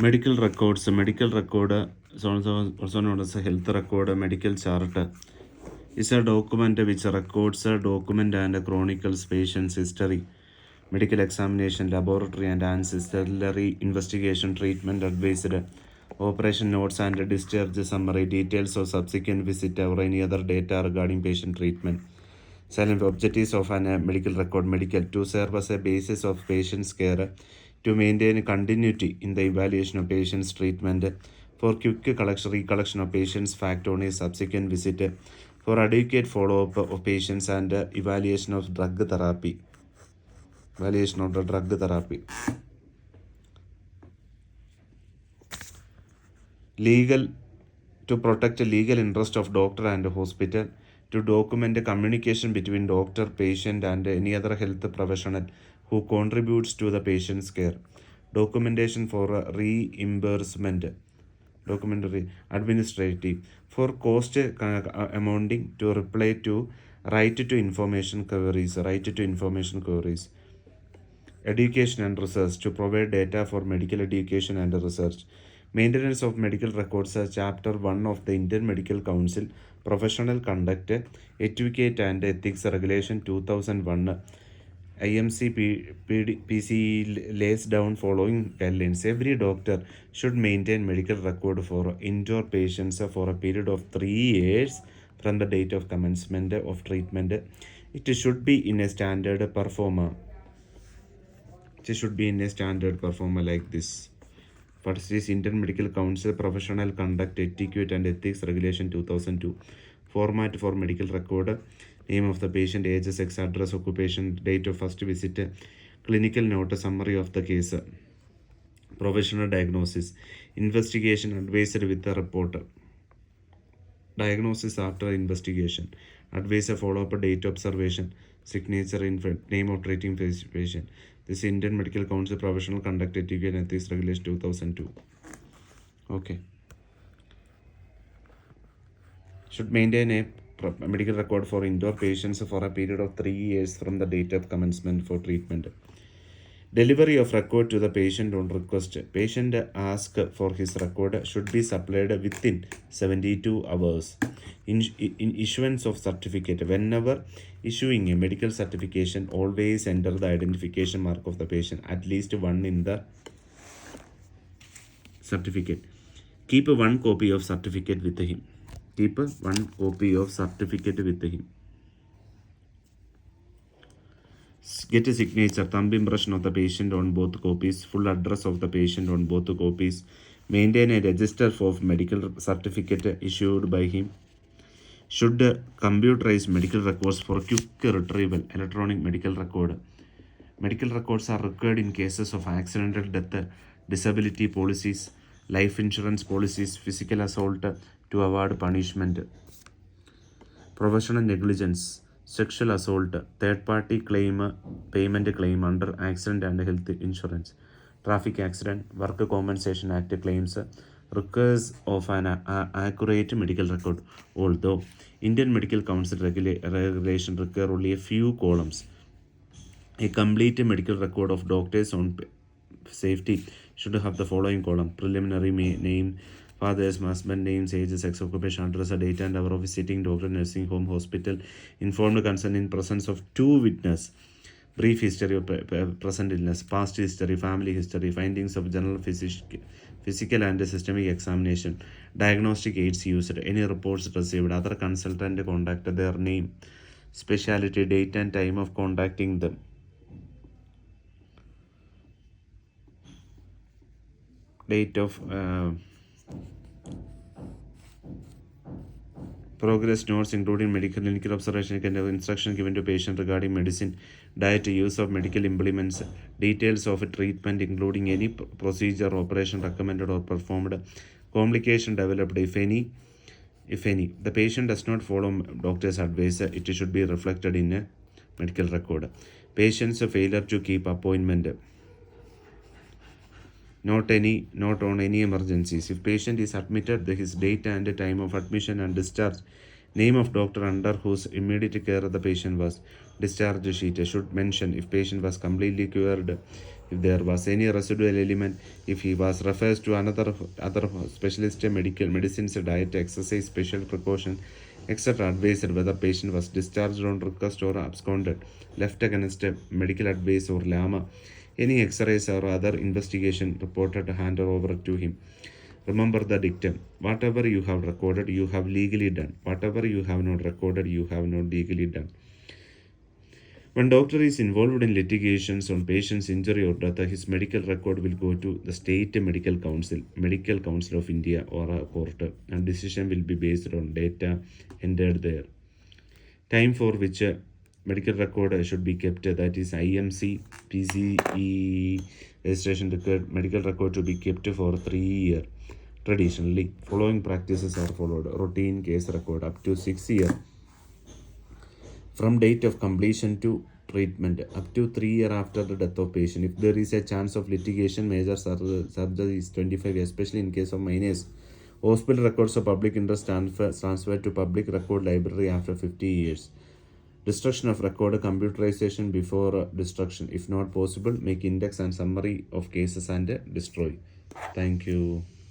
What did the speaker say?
Medical records. Medical record, also known as a health record, a medical chart, is a document which records a document and chronicles patient's history, medical examination, laboratory and ancillary investigation, treatment advised, operation notes and discharge summary, details of subsequent visit or any other data regarding patient treatment. Silent objectives of a medical record. Medical to serve as a basis of patient's care, to maintain continuity in the evaluation of patient's treatment, for quick recollection of patient's fact on a subsequent visit, for adequate follow-up of patients and evaluation of drug therapy. Legal, to protect the legal interest of doctor and hospital, to document the communication between doctor, patient and any other health professional who contributes to the patient's care. Documentation for reimbursement, documentary administrative, for cost amounting to reply to right to information queries. Education and research, to provide data for medical education and research. Maintenance of medical records, Chapter 1 of the Indian Medical Council, Professional Conduct, Etiquette and Ethics Regulation 2001, IMC PCE lays down following guidelines. Every doctor should maintain medical record for indoor patients for a period of 3 years from the date of commencement of treatment. It should be in a standard performer. Like this. What is Indian Medical Council Professional Conduct, Etiquette and Ethics Regulation 2002. Format for medical record: name of the patient, age, sex, address, occupation, date of first visit, clinical note, summary of the case. Professional diagnosis: investigation advisor with a report. Diagnosis after investigation: advisor follow-up, date observation, signature, name of treating patient. This is Indian Medical Council Professional Conduct, Etiquette and Ethics Regulation 2002. Okay. Should maintain a medical record for indoor patients for a period of 3 years from the date of commencement for treatment. Delivery of record to the patient on request. Patient ask for his record should be supplied within 72 hours. In issuance of certificate, whenever issuing a medical certification, always enter the identification mark of the patient, at least one in the certificate. Keep one copy of certificate with him. Get a signature, thumb impression of the patient on both copies, full address of the patient on both copies. Maintain a register of medical certificate issued by him. Should computerize medical records for quick retrieval. Electronic medical record. Medical records are required in cases of accidental death, disability policies, life insurance policies, physical assault to avoid punishment. Professional negligence, sexual assault, third-party claim, payment claim under accident and health insurance, traffic accident, work compensation act claims, requires of an accurate medical record. Although Indian Medical Council regulation require only a few columns, a complete medical record of doctors on safety should have the following column: preliminary name, father's husband names, age, sex, occupation, address, date and hour of visiting doctor, nursing home, hospital, informed consent in presence of 2 witnesses, brief history of present illness, past history, family history, findings of general physical and systemic examination, diagnostic aids used, any reports received, other consultant contact, their name, specialty, date and time of contacting them. Date of progress notes including clinical observation and instruction given to patient regarding medicine, diet, use of medical implements, details of treatment including any procedure, operation recommended or performed, complication developed if any. The patient does not follow doctor's advice, it should be reflected in a medical record. Patient's failure to keep appointment. Not on any emergencies. If patient is admitted, his date and time of admission and discharge, name of doctor under whose immediate care the patient was. Discharge sheet should mention if patient was completely cured, if there was any residual element, if he was refers to other specialist medicines, diet, exercise, special precaution, etc. advised, whether patient was discharged on request or absconded, left against medical advice or LAMA, any x-rays or other investigation reported handed over to him. Remember the dictum: whatever you have recorded, you have legally done. Whatever you have not recorded, you have not legally done. When doctor is involved in litigations on patient's injury or death, his medical record will go to the State Medical Council of India, or a court, and decision will be based on data entered there. Time for which medical record should be kept, that is IMC PCE registration record, medical record to be kept for 3 years. Traditionally, following practices are followed: routine case record up to 6 years from date of completion to treatment, up to 3 years after the death of patient. If there is a chance of litigation, major surgery is 25 years, especially in case of minors. Hospital records of public interest transferred to public record library after 50 years. Destruction of record, computerization before destruction. If not possible, make index and summary of cases and destroy. Thank you.